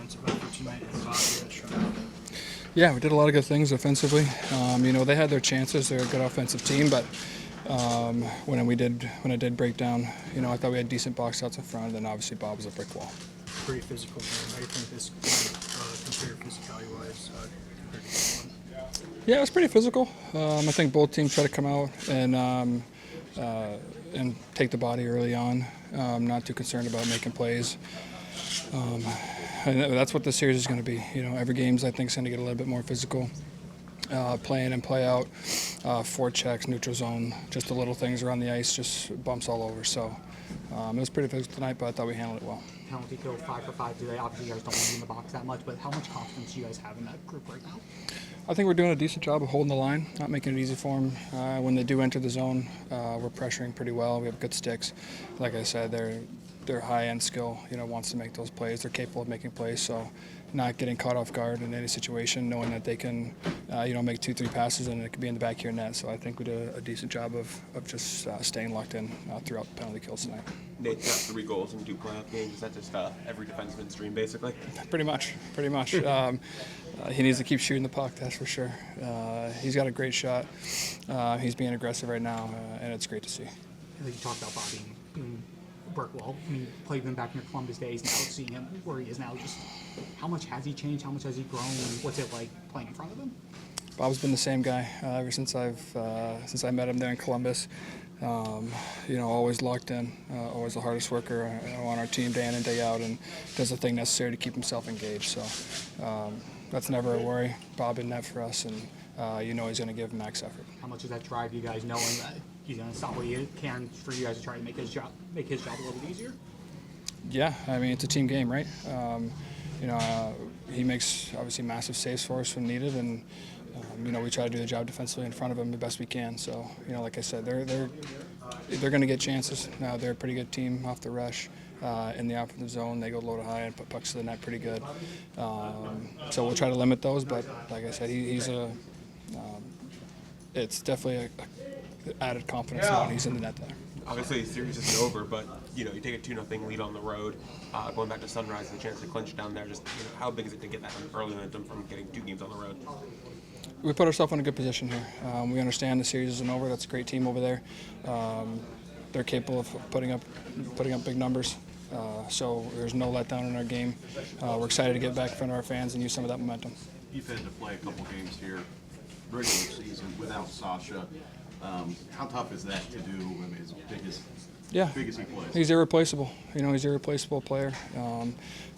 defensive effort tonight and got that shutout? Yeah, we did a lot of good things offensively. They had their chances. They're a good offensive team, but when it did break down, I thought we had decent box outs in front, and then obviously Bob was a brick wall. Pretty physical game. How do you think this compared physicality-wise compared to the one? Yeah, it was pretty physical. I think both teams tried to come out and take the body early on. Not too concerned about making plays. And that's what the series is going to be. Every game's I think is going to get a little bit more physical. Play in and play out, forechecks, neutral zone, just the little things around the ice, just bumps all over. So it was pretty physical tonight, but I thought we handled it well. Penalty kill 5 for 5 today. Obviously, you guys don't want to be in the box that much, but how much confidence do you guys have in that group right now? I think we're doing a decent job of holding the line, not making it easy for them. When they do enter the zone, we're pressuring pretty well. We have good sticks. Like I said, they're high-end skill. Wants to make those plays. They're capable of making plays. So, not getting caught off guard in any situation, knowing that they can, make 2-3 passes and it could be in the back of your net. So I think we did a decent job of just staying locked in throughout the penalty kills tonight. Nate's got 3 goals in 2 playoff games. Is that just every defenseman's dream, basically? Pretty much. He needs to keep shooting the puck, that's for sure. He's got a great shot. He's being aggressive right now, and it's great to see. You talked about Bob being Burkwell. You played him back in your Columbus days. Now seeing him where he is now, just how much has he changed? How much has he grown? What's it like playing in front of him? Bob's been the same guy ever since I met him there in Columbus. Always locked in, always the hardest worker on our team day in and day out, and does the thing necessary to keep himself engaged. So that's never a worry. Bob in net for us, and he's going to give max effort. How much does that drive you guys, knowing that he's going to stop what he can for you guys to try to make his job a little bit easier? Yeah, it's a team game, right? He makes obviously massive saves for us when needed, and we try to do the job defensively in front of him the best we can. So, like I said, they're going to get chances. They're a pretty good team off the rush. In the offensive zone, they go low to high and put pucks to the net pretty good. So we'll try to limit those, but like I said, it's definitely a added confidence when he's in the net there. Obviously, the series isn't over, but you take a 2-0 lead on the road, going back to Sunrise, the chance to clinch down there. Just how big is it to get that early momentum from getting 2 games on the road? We put ourselves in a good position here. We understand the series isn't over. That's a great team over there. They're capable of putting up big numbers. So there's no letdown in our game. We're excited to get back in front of our fans and use some of that momentum. You've had to play a couple games here, regular season, without Sasha. How tough is that to do? As big as he plays. He's irreplaceable. He's an irreplaceable player.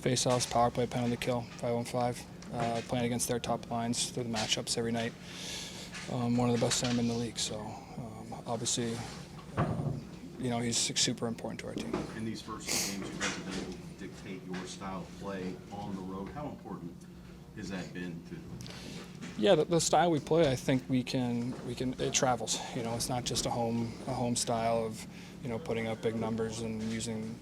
Face-offs, power play, penalty kill, 5-on-5. Playing against their top lines through the matchups every night. One of the best centermen in the league. So obviously, he's super important to our team. In these first 2 games, you guys have been able to dictate your style of play on the road. How important has that been to? Yeah, the style we play, I think we can. It travels. It's not just a home style of, putting up big numbers and using,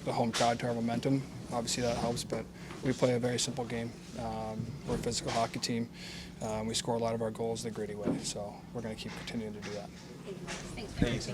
the home crowd to our momentum. Obviously that helps, but we play a very simple game. We're a physical hockey team. We score a lot of our goals the gritty way, so we're going to keep continuing to do that. Thanks.